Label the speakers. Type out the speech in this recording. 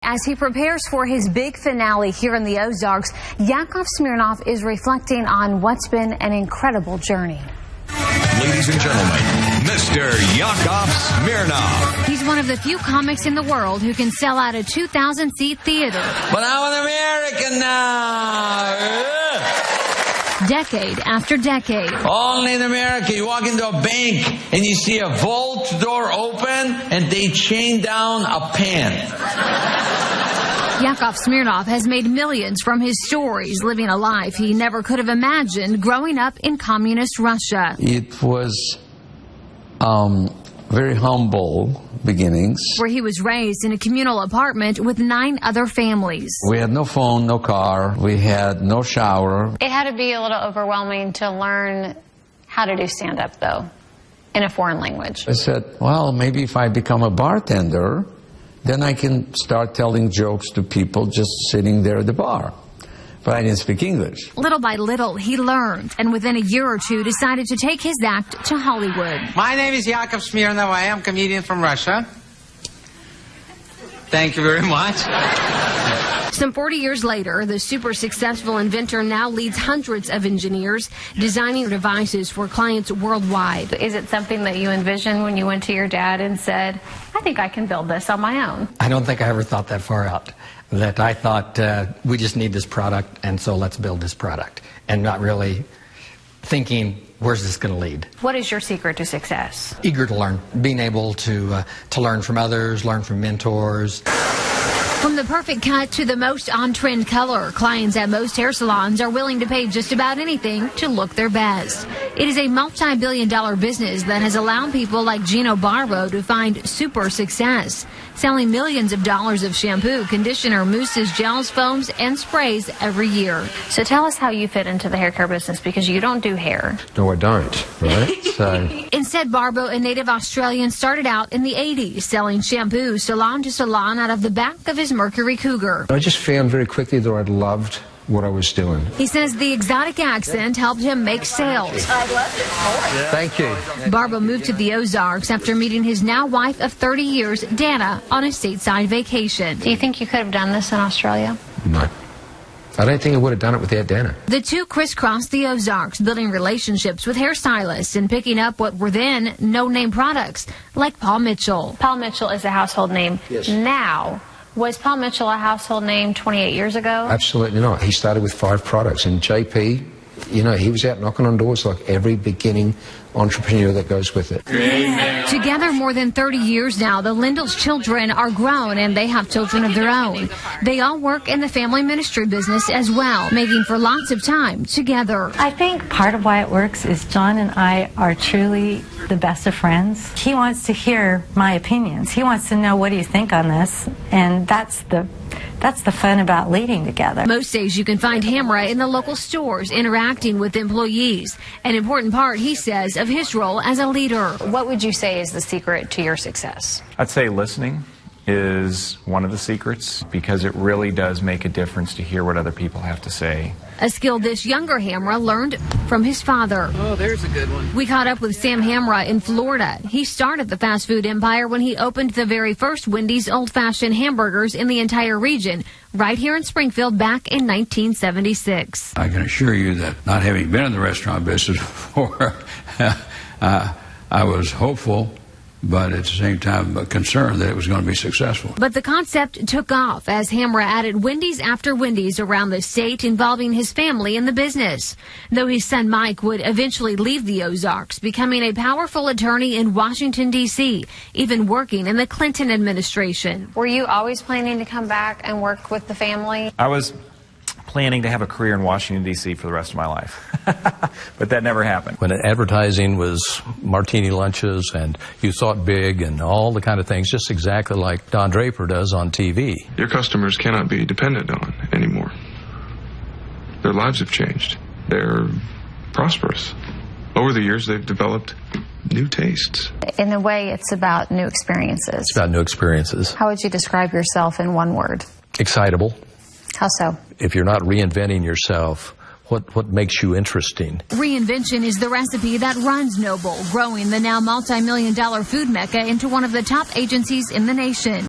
Speaker 1: As he prepares for his big finale here in the Ozarks, Yakov Smirnoff is reflecting on what's been an incredible journey.
Speaker 2: Ladies and gentlemen, Mr. Yakov Smirnoff.
Speaker 1: He's one of the few comics in the world who can sell out a 2,000-seat theater.
Speaker 3: But I'm an American now.
Speaker 1: Decade after decade.
Speaker 3: Only in America, you walk into a bank and you see a vault door open and they chain down a pen.
Speaker 1: Yakov Smirnoff has made millions from his stories, living a life he never could have imagined growing up in communist Russia.
Speaker 3: It was very humble beginnings.
Speaker 1: Where he was raised in a communal apartment with 9 other families.
Speaker 3: We had no phone, no car. We had no shower.
Speaker 4: It had to be a little overwhelming to learn how to do stand-up, though, in a foreign language.
Speaker 3: I said, well, maybe if I become a bartender, then I can start telling jokes to people just sitting there at the bar. But I didn't speak English.
Speaker 1: Little by little, he learned, and within a year or two decided to take his act to Hollywood.
Speaker 5: My name is Yakov Smirnoff. I am a comedian from Russia. Thank you very much.
Speaker 1: Some 40 years later, the super successful inventor now leads hundreds of engineers designing devices for clients worldwide.
Speaker 4: Is it something that you envisioned when you went to your dad and said, I think I can build this on my own?
Speaker 6: I don't think I ever thought that far out. That I thought we just need this product, and so let's build this product. And not really thinking, where's this going to lead?
Speaker 4: What is your secret to success?
Speaker 6: Eager to learn, being able to learn from others, learn from mentors.
Speaker 1: From the perfect cut to the most on-trend color, clients at most hair salons are willing to pay just about anything to look their best. It is a multi-billion-dollar business that has allowed people like Gino Barbo to find super success, selling millions of dollars of shampoo, conditioner, mousses, gels, foams, and sprays every year.
Speaker 4: So tell us how you fit into the hair care business, because you don't do hair.
Speaker 7: No, I don't, right? So
Speaker 1: Instead, Barbo, a native Australian, started out in the 80s selling shampoo salon to salon out of the back of his Mercury Cougar.
Speaker 7: I just found very quickly that I loved what I was doing.
Speaker 1: He says the exotic accent helped him make sales.
Speaker 7: Thank you.
Speaker 1: Barbo moved to the Ozarks after meeting his now wife of 30 years, Dana, on a stateside vacation.
Speaker 4: Do you think you could have done this in Australia?
Speaker 7: No. I don't think I would have done it without Dana.
Speaker 1: The two crisscrossed the Ozarks, building relationships with hairstylists and picking up what were then no-name products, like Paul Mitchell.
Speaker 4: Paul Mitchell is a household name.
Speaker 7: Yes.
Speaker 4: Now, was Paul Mitchell a household name 28 years ago?
Speaker 7: Absolutely not. He started with 5 products, and JP, you know, he was out knocking on doors like every beginning entrepreneur that goes with it.
Speaker 1: Together more than 30 years now, the Lindell's children are grown and they have children of their own. They all work in the family ministry business as well, making for lots of time together.
Speaker 8: I think part of why it works is John and I are truly the best of friends. He wants to hear my opinions. He wants to know, what do you think on this? And that's the fun about leading together.
Speaker 1: Most days you can find Hamra in the local stores interacting with employees. An important part, he says, of his role as a leader.
Speaker 4: What would you say is the secret to your success?
Speaker 9: I'd say listening is one of the secrets, because it really does make a difference to hear what other people have to say.
Speaker 1: A skill this younger Hamra learned from his father.
Speaker 5: Oh, there's a good one.
Speaker 1: We caught up with Sam Hamra in Florida. He started the fast food empire when he opened the very first Wendy's old-fashioned hamburgers in the entire region, right here in Springfield back in 1976.
Speaker 10: I can assure you that, not having been in the restaurant business before, I was hopeful, but at the same time concerned that it was going to be successful.
Speaker 1: But the concept took off as Hamra added Wendy's after Wendy's around the state, involving his family in the business. Though his son Mike would eventually leave the Ozarks, becoming a powerful attorney in Washington, D.C., even working in the Clinton administration.
Speaker 4: Were you always planning to come back and work with the family?
Speaker 9: I was planning to have a career in Washington, D.C. for the rest of my life. But that never happened.
Speaker 11: When advertising was martini lunches and you thought big and all the kind of things, just exactly like Don Draper does on TV.
Speaker 12: Your customers cannot be dependent on anymore. Their lives have changed. They're prosperous. Over the years, they've developed new tastes.
Speaker 4: In a way, it's about new experiences.
Speaker 11: It's about new experiences.
Speaker 4: How would you describe yourself in one word?
Speaker 11: Excitable.
Speaker 4: How so?
Speaker 11: If you're not reinventing yourself, what makes you interesting?
Speaker 1: Reinvention is the recipe that runs Noble, growing the now multi-million-dollar food mecca into one of the top agencies in the nation.